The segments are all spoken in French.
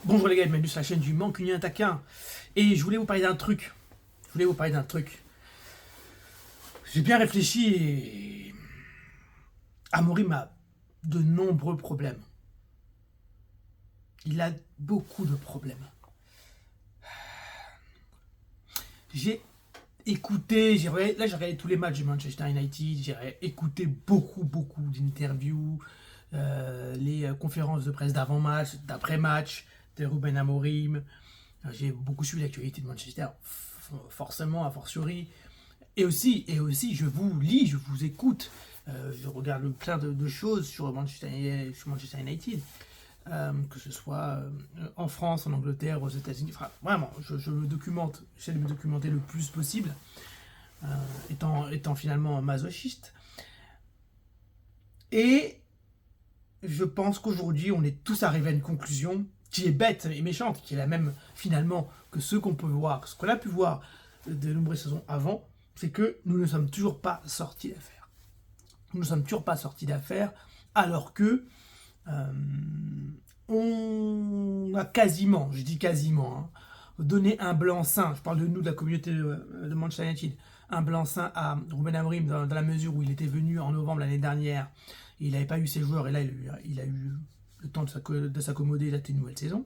Bonjour les gars, bienvenue sur la chaîne du Mancunien Taquin. Et je voulais vous parler d'un truc. J'ai bien réfléchi et Amorim a de nombreux problèmes. Il a beaucoup de problèmes. J'ai écouté, j'ai regardé tous les matchs du Manchester United, j'ai écouté beaucoup d'interviews, les conférences de presse d'avant-match, d'après-match, de Ruben Amorim. J'ai beaucoup suivi l'actualité de Manchester, forcément, a fortiori. Et aussi, je vous lis, je vous écoute, je regarde plein de choses sur Manchester United, que ce soit en France, en Angleterre, aux États-Unis. Enfin, vraiment, je me documente, j'essaie de me documenter le plus possible, étant finalement masochiste. Et je pense qu'aujourd'hui, on est tous arrivés à une conclusion qui est bête et méchante, qui est la même finalement que ce qu'on peut voir, ce qu'on a pu voir de nombreuses saisons avant, c'est que nous ne sommes toujours pas sortis d'affaires. Nous ne sommes toujours pas sortis d'affaires, alors que on a quasiment, je dis quasiment, donné un blanc-seing, je parle de nous, de la communauté de Manchester United, un blanc-seing à Ruben Amorim dans la mesure où il était venu en novembre l'année dernière, et il n'avait pas eu ses joueurs, et là il a eu le temps de s'accommoder, là c'était une nouvelle saison.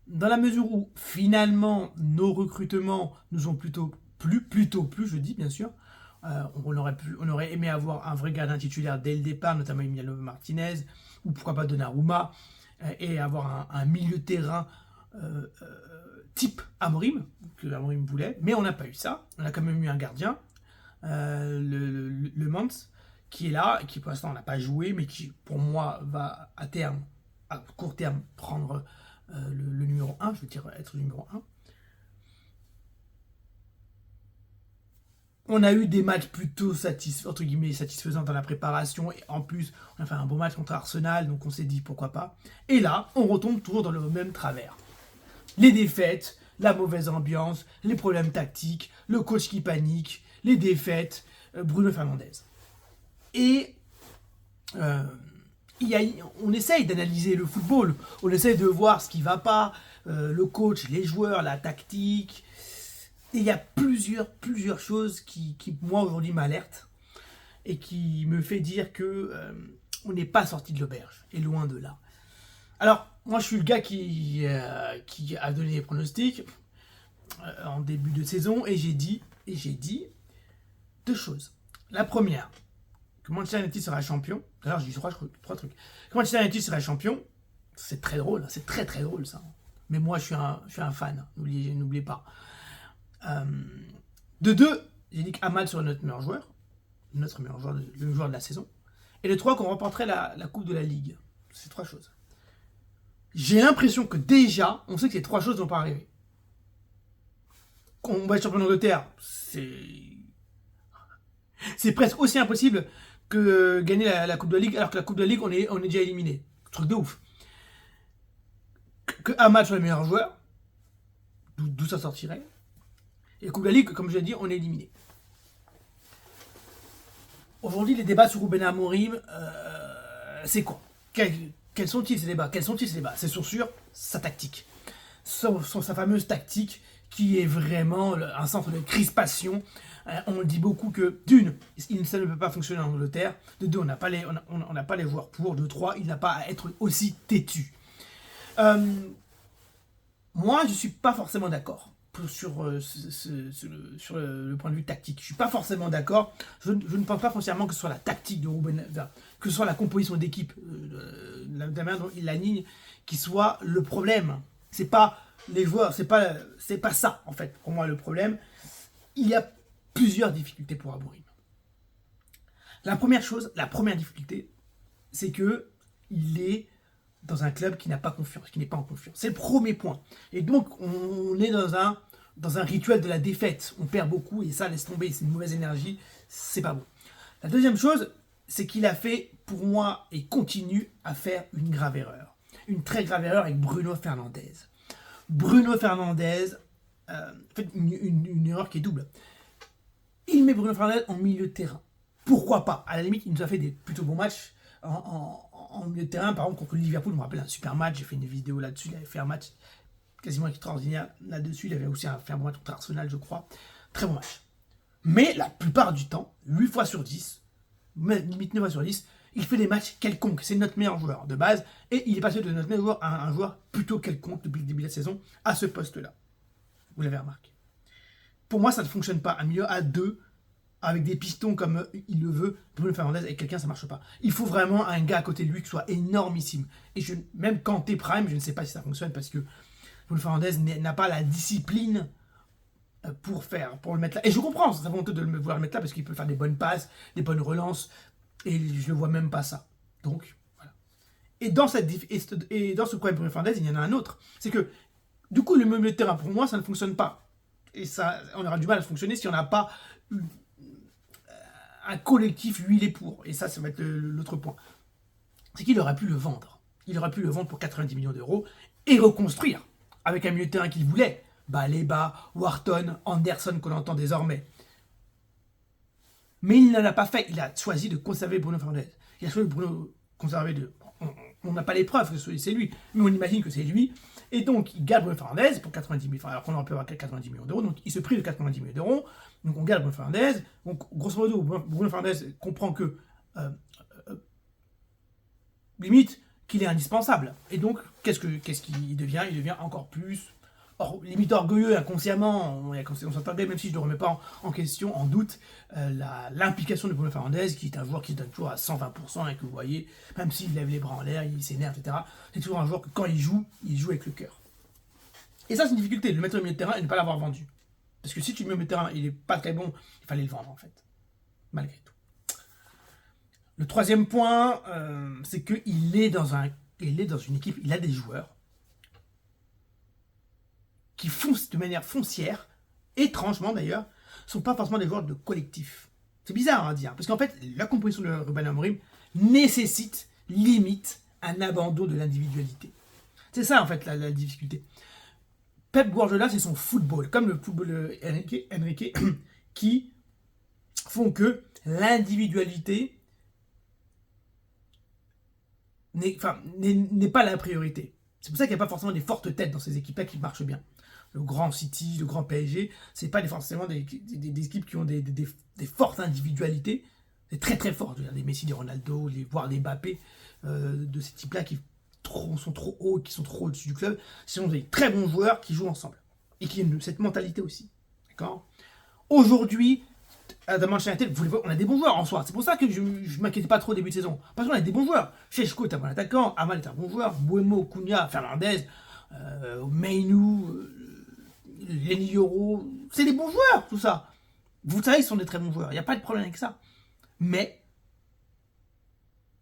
Dans la mesure où finalement nos recrutements nous ont plutôt plu, je dis bien sûr, on aurait aimé avoir un vrai gardien titulaire dès le départ, notamment Emiliano Martinez, ou pourquoi pas Donnarumma, et avoir un milieu de terrain type Amorim, que Amorim voulait, mais on n'a pas eu ça. On a quand même eu un gardien, le Mans, qui est là, qui pour l'instant n'a pas joué, mais qui pour moi va à terme, à court terme, prendre le numéro 1, je veux dire être le numéro 1. On a eu des matchs plutôt satisfaisants dans la préparation, et en plus on a fait un beau match contre Arsenal, donc on s'est dit pourquoi pas. Et là, on retombe toujours dans le même travers. Les défaites, la mauvaise ambiance, les problèmes tactiques, le coach qui panique, les défaites, Bruno Fernandes. Et on essaye d'analyser le football, on essaye de voir ce qui ne va pas, le coach, les joueurs, la tactique. Et il y a plusieurs choses qui moi, aujourd'hui, m'alertent et qui me fait dire que on n'est pas sorti de l'auberge, et loin de là. Alors, moi, je suis le gars qui a donné les pronostics en début de saison, et j'ai dit deux choses. La première, que Manchester United sera champion. D'ailleurs, je dis trois trucs. Que Manchester United sera champion, c'est très drôle, c'est très drôle ça. Mais moi, je suis un fan, n'oubliez pas. De deux, j'ai dit qu'Amal serait notre meilleur joueur, le joueur de la saison. Et de trois, qu'on remporterait la Coupe de la Ligue. C'est trois choses. J'ai l'impression que déjà, on sait que ces trois choses ne vont pas arriver. Qu'on va être champion d'Angleterre, c'est presque aussi impossible que gagner la Coupe de la Ligue, alors que la Coupe de la Ligue, on est déjà éliminé. Truc de ouf. Que Amal soit le meilleur joueur, d'où ça sortirait. Et Coupe de la Ligue, comme je l'ai dit, on est éliminé. Aujourd'hui, les débats sur Ruben Amorim, c'est quoi? Quels sont-ils ces débats? C'est sur sa tactique. Sur sa fameuse tactique qui est vraiment un centre de crispation. On dit beaucoup que, d'une, ça ne peut pas fonctionner en Angleterre. De deux, on n'a pas les joueurs pour. De trois, il n'a pas à être aussi têtu. Moi, je ne suis pas forcément d'accord sur le point de vue tactique. Je ne suis pas forcément d'accord. Je ne pense pas foncièrement que ce soit la tactique de Ruben, que ce soit la composition d'équipe, la manière dont il l'aligne, qui soit le problème. C'est pas les joueurs, c'est pas ça, en fait, pour moi, le problème. Il y a plusieurs difficultés pour Amorim. La première difficulté, c'est que il est dans un club qui n'a pas confiance, qui n'est pas en confiance. C'est le premier point. Et donc, on est dans un rituel de la défaite. On perd beaucoup et ça, laisse tomber, c'est une mauvaise énergie, c'est pas bon. La deuxième chose, c'est qu'il a fait, pour moi, et continue à faire une grave erreur. Une très grave erreur avec Bruno Fernandes. Bruno Fernandes fait une erreur qui est double. Il met Bruno Fernandes en milieu de terrain. Pourquoi pas? À la limite, il nous a fait des plutôt bons matchs en en milieu de terrain, par exemple, contre Liverpool, je me rappelle un super match, j'ai fait une vidéo là-dessus, il avait fait un match quasiment extraordinaire là-dessus, il avait aussi fait un bon match contre Arsenal, je crois. Très bon match. Mais la plupart du temps, 8 fois sur 10, limite 9 fois sur 10, il fait des matchs quelconques. C'est notre meilleur joueur de base, et il est passé de notre meilleur joueur à un joueur plutôt quelconque depuis le début de la saison, à ce poste-là. Vous l'avez remarqué. Pour moi, ça ne fonctionne pas. Un milieu à 2, avec des pistons comme il le veut, Bruno Fernandes avec quelqu'un, ça ne marche pas. Il faut vraiment un gars à côté de lui qui soit énormissime. Et même quand t'es prime, je ne sais pas si ça fonctionne parce que Bruno Fernandes n'a pas la discipline pour le mettre là. Et je comprends sa volonté de vouloir le mettre là parce qu'il peut faire des bonnes passes, des bonnes relances, et je ne vois même pas ça. Donc, voilà. Et dans ce problème Bruno Fernandes, il y en a un autre. C'est que, du coup, le milieu de terrain, pour moi, ça ne fonctionne pas. Et ça, on aura du mal à fonctionner si on n'a pas un collectif huilé pour. Et ça va être l'autre point. C'est qu'il aurait pu le vendre. Il aurait pu le vendre pour 90 millions d'euros et reconstruire avec un milieu de terrain qu'il voulait. Baleba, Wharton, Anderson qu'on entend désormais. Mais il ne l'a pas fait. Il a choisi de conserver Bruno Fernandes. Il a choisi de conserver on n'a pas les preuves que c'est lui, mais on imagine que c'est lui. Et donc, il garde Bruno Fernandes pour 90 millions, alors qu'on aurait pu avoir 90 millions d'euros. Donc, il se prive de 90 millions d'euros. Donc, on garde Bruno Fernandes. Donc, grosso modo, Bruno Fernandes comprend que, limite, qu'il est indispensable. Et donc, qu'est-ce qu'il devient? Il devient encore plus, limite orgueilleux, inconsciemment. On s'entendait, même si je ne le remets pas en question, en doute, l'implication de Bruno Fernandes, qui est un joueur qui se donne toujours à 120%, et que vous voyez, même s'il lève les bras en l'air, il s'énerve, etc. C'est toujours un joueur que quand il joue avec le cœur. Et ça, c'est une difficulté, de le mettre au milieu de terrain et de ne pas l'avoir vendu. Parce que si tu le mets au milieu de terrain, il n'est pas très bon, il fallait le vendre, en fait. Malgré tout. Le troisième point, c'est qu'il est dans une équipe, il a des joueurs qui foncent de manière foncière, étrangement d'ailleurs, ne sont pas forcément des joueurs de collectif. C'est bizarre à dire, parce qu'en fait, la composition de Ruben Amorim nécessite, limite, un abandon de l'individualité. C'est ça en fait la difficulté. Pep Guardiola, c'est son football, comme le football Enrique, qui font que l'individualité n'est pas la priorité. C'est pour ça qu'il n'y a pas forcément des fortes têtes dans ces équipes-là qui marchent bien. Le grand City, le grand PSG, c'est pas forcément des équipes qui ont des fortes individualités. C'est très très fort. Des Messi, des Ronaldo, voire des Mbappé, de ces types-là qui sont trop hauts, qui sont trop au-dessus du club. Ce sont des très bons joueurs qui jouent ensemble. Et qui ont cette mentalité aussi. D'accord? Aujourd'hui, à Manchester United, on a des bons joueurs en soi. C'est pour ça que je ne m'inquiétais pas trop au début de saison. Parce qu'on a des bons joueurs. Cheshko est un bon attaquant, Amal est un bon joueur, Buemo, Cunha, Fernandez, Mainu, Lenny Yoro, c'est des bons joueurs, tout ça. Vous savez, ils sont des très bons joueurs. Il n'y a pas de problème avec ça. Mais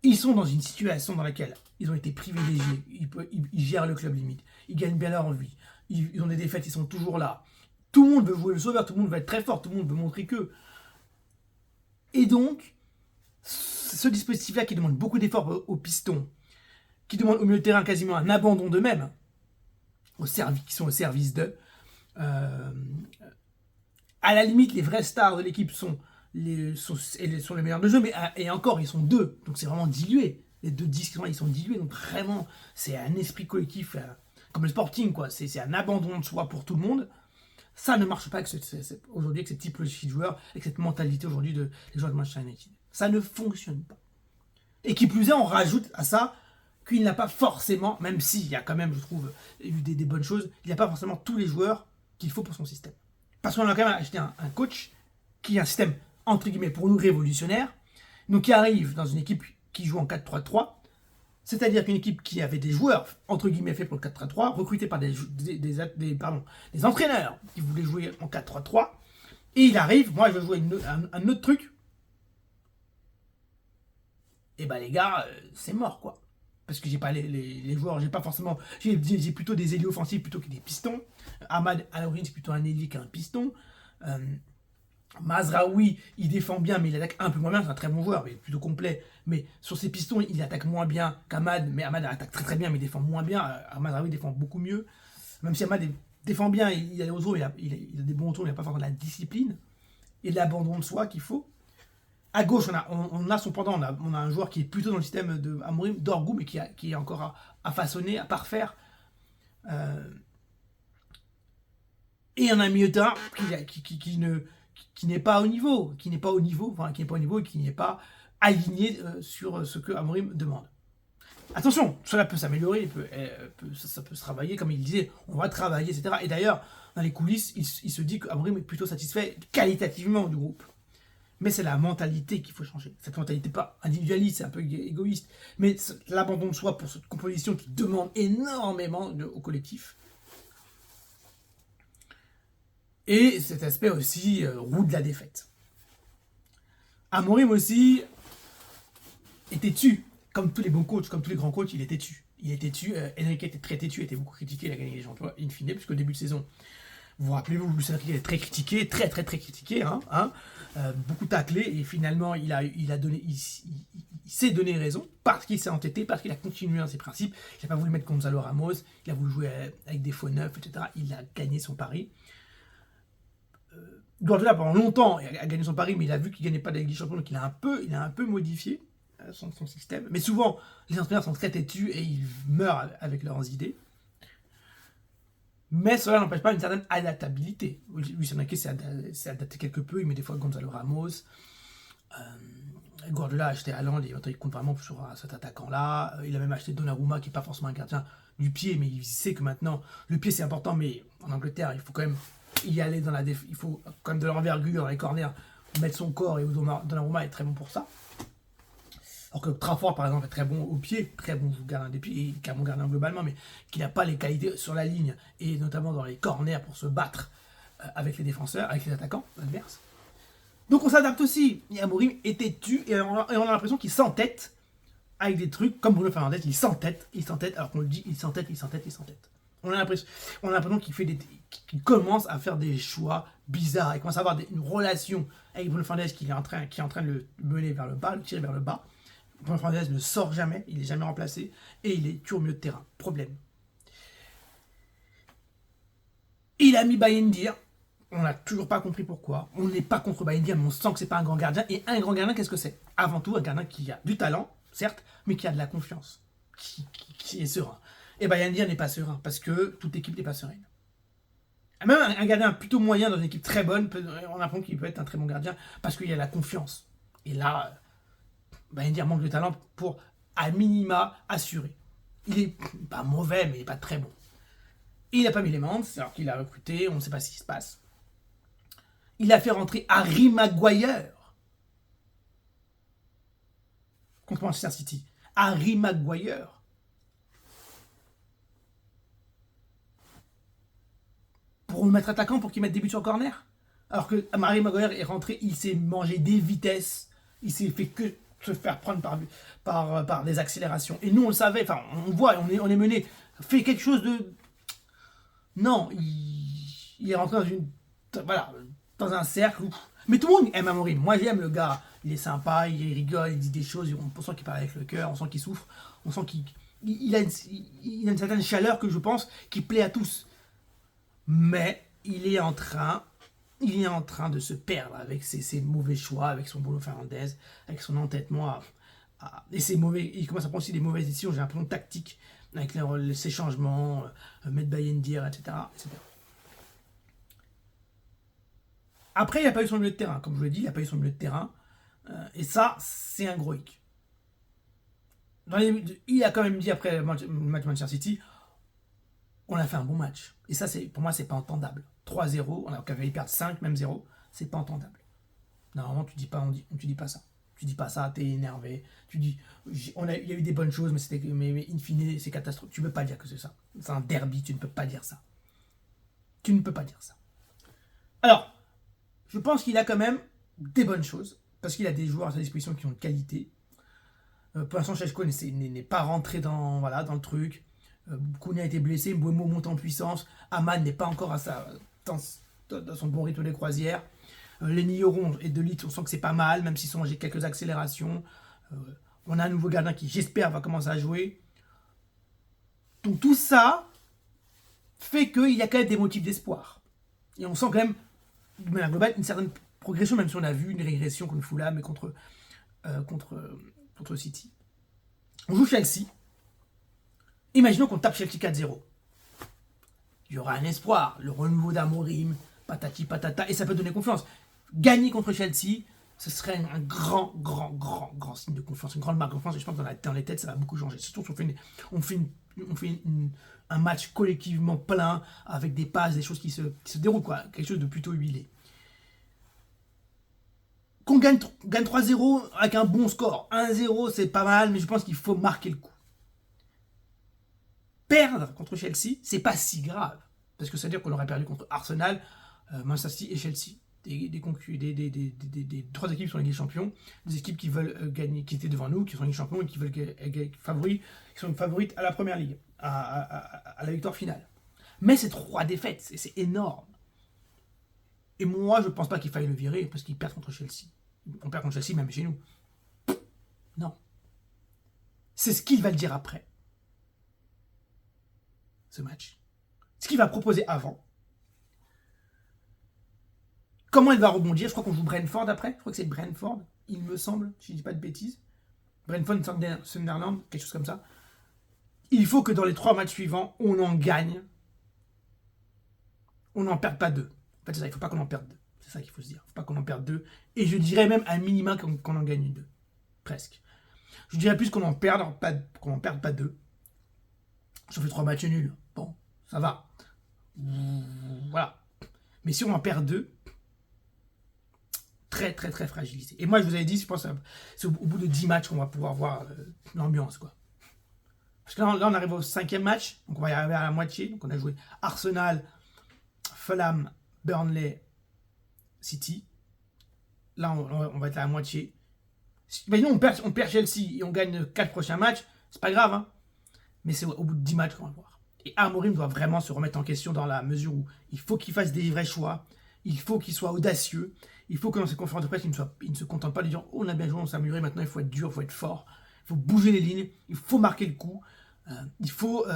ils sont dans une situation dans laquelle ils ont été privilégiés. Ils gèrent le club limite. Ils gagnent bien leur vie. Ils ont des défaites, ils sont toujours là. Tout le monde veut jouer le sauveur, tout le monde veut être très fort, tout le monde veut montrer que. Et donc, ce dispositif-là qui demande beaucoup d'efforts aux pistons, qui demande au milieu de terrain quasiment un abandon d'eux-mêmes, qui sont au service d'eux, à la limite, les vrais stars de l'équipe sont les meilleurs de jeu, et encore, ils sont deux, donc c'est vraiment dilué. Les deux disques, ils sont dilués, donc vraiment, c'est un esprit collectif, comme le Sporting, quoi. C'est un abandon de soi pour tout le monde. Ça ne marche pas aujourd'hui avec cette typologie de joueurs, avec cette mentalité aujourd'hui des joueurs de Manchester United. Ça ne fonctionne pas. Et qui plus est, on rajoute à ça qu'il n'a pas forcément, même s'il y a quand même, je trouve, eu des bonnes choses, il n'a pas forcément tous les joueurs qu'il faut pour son système. Parce qu'on a quand même acheté un coach qui a un système, entre guillemets, pour nous révolutionnaire, donc qui arrive dans une équipe qui joue en 4-3-3, c'est-à-dire qu'une équipe qui avait des joueurs, entre guillemets, faits pour le 4-3-3, recrutés par des entraîneurs qui voulaient jouer en 4-3-3, et il arrive, moi je veux jouer un autre truc, et ben les gars, c'est mort quoi. Parce que j'ai pas les joueurs, j'ai pas forcément. J'ai plutôt des ailiers offensifs plutôt que des pistons. Ahmad à l'origine, c'est plutôt un ailier qu'un piston. Mazraoui, il défend bien, mais il attaque un peu moins bien. C'est un très bon joueur, mais plutôt complet. Mais sur ses pistons, il attaque moins bien qu'Ahmad. Mais Ahmad attaque très très bien, mais il défend moins bien. Mazraoui défend beaucoup mieux. Même si Ahmad défend bien, il a des retours, il a des bons retours, il n'a pas forcément de la discipline et de l'abandon de soi qu'il faut. À gauche, on a son pendant, on a un joueur qui est plutôt dans le système de Amorim, Dorgu, mais qui est encore à façonner, à parfaire. Et on a un milieu de terrain qui n'est pas au niveau, qui n'est pas au niveau, enfin qui n'est pas au niveau et qui n'est pas aligné sur ce que Amorim demande. Attention, cela peut s'améliorer, ça peut se travailler, comme il disait, on va travailler, etc. Et d'ailleurs, dans les coulisses, il se dit qu'Amorim est plutôt satisfait qualitativement du groupe. Mais c'est la mentalité qu'il faut changer. Cette mentalité pas individualiste, c'est un peu égoïste, mais l'abandon de soi pour cette composition qui demande énormément au collectif. Et cet aspect aussi roue de la défaite. Amorim aussi est têtu. Comme tous les bons coachs, comme tous les grands coachs, il est têtu. Il est têtu. Enrique était très têtu, était beaucoup critiqué, il a gagné les championnats in fine, puisqu'au début de saison, vous rappelez-vous, Luis Enrique est très critiqué, très critiqué, beaucoup taclé, et finalement il s'est donné raison, parce qu'il s'est entêté, parce qu'il a continué dans ses principes, il n'a pas voulu mettre Gonzalo Ramos, il a voulu jouer avec des faux neufs, etc. Il a gagné son pari. Guardiola pendant longtemps a gagné son pari, mais il a vu qu'il ne gagnait pas de Ligue des Champions, donc il a un peu modifié son système. Mais souvent, les entraîneurs sont très têtus et ils meurent avec leurs idées. Mais cela n'empêche pas une certaine adaptabilité. Luis Enrique s'est adapté quelque peu, il met des fois Gonzalo Ramos. Guardiola a acheté Haaland et il compte vraiment sur cet attaquant-là. Il a même acheté Donnarumma, qui n'est pas forcément un gardien du pied, mais il sait que maintenant, le pied c'est important, mais en Angleterre, il faut quand même y aller dans il faut quand même de l'envergure dans les corners, mettre son corps, et Donnarumma est très bon pour ça. Alors que Trafford, par exemple, est très bon au pied, très bon gardien des pieds, et bon gardien globalement, mais qui n'a pas les qualités sur la ligne, et notamment dans les corners pour se battre avec les défenseurs, avec les attaquants adverses. Donc on s'adapte aussi. Et Amorim est têtu, et on a l'impression qu'il s'entête avec des trucs, comme Bruno Fernandes, il s'entête, alors qu'on le dit, il s'entête. On a l'impression qu'il commence à faire des choix bizarres, il commence à avoir une relation avec Bruno Fernandes qui est en train de le mener vers le bas, le tirer vers le bas. Bruno Fernandes ne sort jamais, il n'est jamais remplacé, et il est toujours au milieu de terrain. Problème. Il a mis Bayendir, on n'a toujours pas compris pourquoi. On n'est pas contre Bayendir, mais on sent que c'est pas un grand gardien. Et un grand gardien, qu'est-ce que c'est? Avant tout, un gardien qui a du talent, certes, mais qui a de la confiance, qui est serein. Et Bayendir n'est pas serein, parce que toute équipe n'est pas sereine. Même un gardien plutôt moyen dans une équipe très bonne, on apprend qu'il peut être un très bon gardien, parce qu'il y a la confiance. Et là, Bayendir manque de talent pour, à minima, assurer. Il est pas mauvais, mais il n'est pas très bon. Et il n'a pas mis les Mans, alors qu'il a recruté, on ne sait pas ce qui se passe. Il a fait rentrer Harry Maguire contre Manchester City. Harry Maguire. Pour le mettre attaquant, pour qu'il mette des buts sur corner. Alors que Harry Maguire est rentré, il s'est mangé des vitesses, il s'est fait que se faire prendre par des accélérations. Et nous, on le savait, enfin, on voit, on est mené. Fait quelque chose de... Non, il est rentré dans un cercle où... Mais tout le monde aime Amorim. Moi, j'aime le gars. Il est sympa, il rigole, il dit des choses, on sent qu'il parle avec le cœur, on sent qu'il souffre, on sent qu'il a une certaine chaleur que je pense qui plaît à tous. Mais il est en train de se perdre avec ses mauvais choix, avec son Bruno Fernandes, avec son entêtement et il commence à prendre aussi des mauvaises décisions, j'ai l'impression, tactiques, avec ses changements, mettre Bayendir, etc., etc. Après, il n'a pas eu son milieu de terrain, comme je vous l'ai dit, il n'a pas eu son milieu de terrain, et ça, c'est un gros hic. Il a quand même dit après le match Manchester City, on a fait un bon match. Et ça, pour moi, c'est pas entendable. 3-0, on a failli perdre 5, même 0, c'est pas entendable. Normalement, tu dis pas ça. Tu dis pas ça, t'es énervé. Tu dis, il y a eu des bonnes choses, mais in fine, c'est catastrophique. Tu peux pas dire que c'est ça. C'est un derby, tu ne peux pas dire ça. Tu ne peux pas dire ça. Alors, je pense qu'il a quand même des bonnes choses, parce qu'il a des joueurs à sa disposition qui ont de qualité. Pour l'instant, Šeško n'est pas rentré dans le truc. Koundé a été blessé, Mbeumo monte en puissance, Aman n'est pas encore dans son bon rythme des croisières. Lenny Yoron et De Ligt, on sent que c'est pas mal, même s'ils ont quelques accélérations. On a un nouveau gardien qui, j'espère, va commencer à jouer. Donc tout ça fait qu'il y a quand même des motifs d'espoir. Et on sent quand même, de manière globale, une certaine progression, même si on a vu une régression contre Fulham et contre City. On joue Chelsea. Imaginons qu'on tape Chelsea 4-0. Il y aura un espoir, le renouveau d'Amorim, patati patata, et ça peut donner confiance. Gagner contre Chelsea, ce serait un grand signe de confiance, une grande marque de confiance, et je pense que dans les têtes, ça va beaucoup changer. Surtout si on fait un match collectivement plein, avec des passes, des choses qui se déroulent, quoi. Quelque chose de plutôt huilé. Qu'on gagne 3-0 avec un bon score. 1-0, c'est pas mal, mais je pense qu'il faut marquer le coup. Perdre contre Chelsea, c'est pas si grave. Parce que ça veut dire qu'on aurait perdu contre Arsenal, Manchester City et Chelsea. Des 3 équipes sur la Ligue des Champions, des équipes qui veulent gagner, qui étaient devant nous, qui sont Ligue des Champions et qui veulent qui sont favorites à la première ligue, à la victoire finale. Mais c'est 3 défaites, c'est énorme. Et moi, je pense pas qu'il faille le virer parce qu'il perd contre Chelsea. On perd contre Chelsea même chez nous. Non. C'est ce qu'il va le dire après ce match. Ce qu'il va proposer avant. Comment il va rebondir? Je crois qu'on joue Brentford après. Je crois que c'est Brentford, il me semble, si je ne dis pas de bêtises. Brentford, Sunderland, quelque chose comme ça. Il faut que dans les 3 matchs suivants, on en gagne. On n'en perde pas 2. En fait, c'est ça, il ne faut pas qu'on en perde 2. C'est ça qu'il faut se dire. Il ne faut pas qu'on en perde 2. Et je dirais même à minima qu'on en gagne 2. Presque. Je dirais plus qu'on n'en perde pas 2. Ça fait 3 matchs nuls. Bon, ça va. Voilà. Mais si on en perd 2, très fragilisé. Et moi, je vous avais dit, je pense que c'est au bout de 10 matchs qu'on va pouvoir voir l'ambiance, quoi. Parce que là, on arrive au 5e match, donc on va y arriver à la moitié. Donc on a joué Arsenal, Fulham, Burnley, City. Là, on va être à la moitié. Imaginons, on perd Chelsea et on gagne 4 prochains matchs, c'est pas grave, hein. Mais c'est au bout de 10 matchs qu'on va voir. Et Amorim doit vraiment se remettre en question dans la mesure où il faut qu'il fasse des vrais choix, il faut qu'il soit audacieux, il faut que dans ses conférences de presse, il ne se contente pas de dire « Oh, on a bien joué, on s'est amélioré, maintenant il faut être dur, il faut être fort, il faut bouger les lignes, il faut marquer le coup, il faut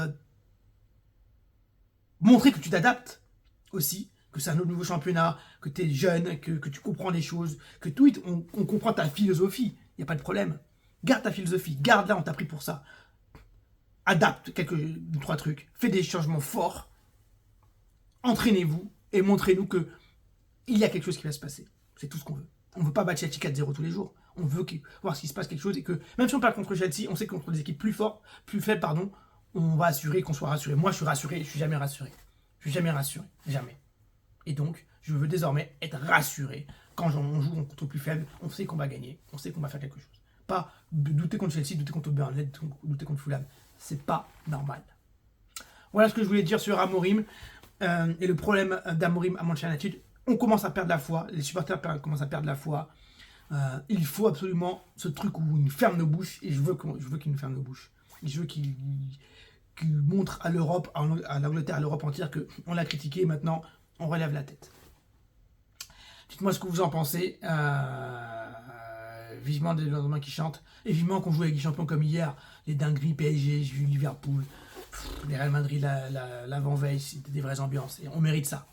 montrer que tu t'adaptes aussi, que c'est un autre nouveau championnat, que tu es jeune, que tu comprends les choses, que tout, on comprend ta philosophie, il n'y a pas de problème. Garde ta philosophie, garde-la, on t'a pris pour ça. Adapte 3 trucs, fais des changements forts, entraînez-vous et montrez-nous que il y a quelque chose qui va se passer. C'est tout ce qu'on veut. On ne veut pas battre Chelsea 4-0 tous les jours. On veut voir s'il se passe quelque chose et que, même si on perd contre Chelsea, on sait que contre des équipes plus fortes, plus faibles, pardon, on va assurer qu'on soit rassuré. Moi, je suis rassuré, je suis jamais rassuré. Je suis jamais rassuré, jamais. Et donc, je veux désormais être rassuré. Quand on joue contre plus faible, on sait qu'on va gagner, on sait qu'on va faire quelque chose. Pas de douter contre Chelsea, douter contre Burnley, douter contre Fulham. C'est pas normal. Voilà ce que je voulais dire sur Amorim et le problème d'Amorim à Manchester United. On commence à perdre la foi, les supporters commencent à perdre la foi. Il faut absolument ce truc où il ferme nos bouches, et je veux qu'il nous ferme nos bouches. Je veux qu'il montre à l'Europe, à l'Angleterre, à l'Europe entière qu'on l'a critiqué et maintenant on relève la tête. Dites-moi ce que vous en pensez. Vivement des lendemains qui chantent, et vivement qu'on joue avec les champions comme hier, les dingueries PSG, j'ai vu Liverpool, les Real Madrid l'avant-veille, c'était des vraies ambiances, et on mérite ça.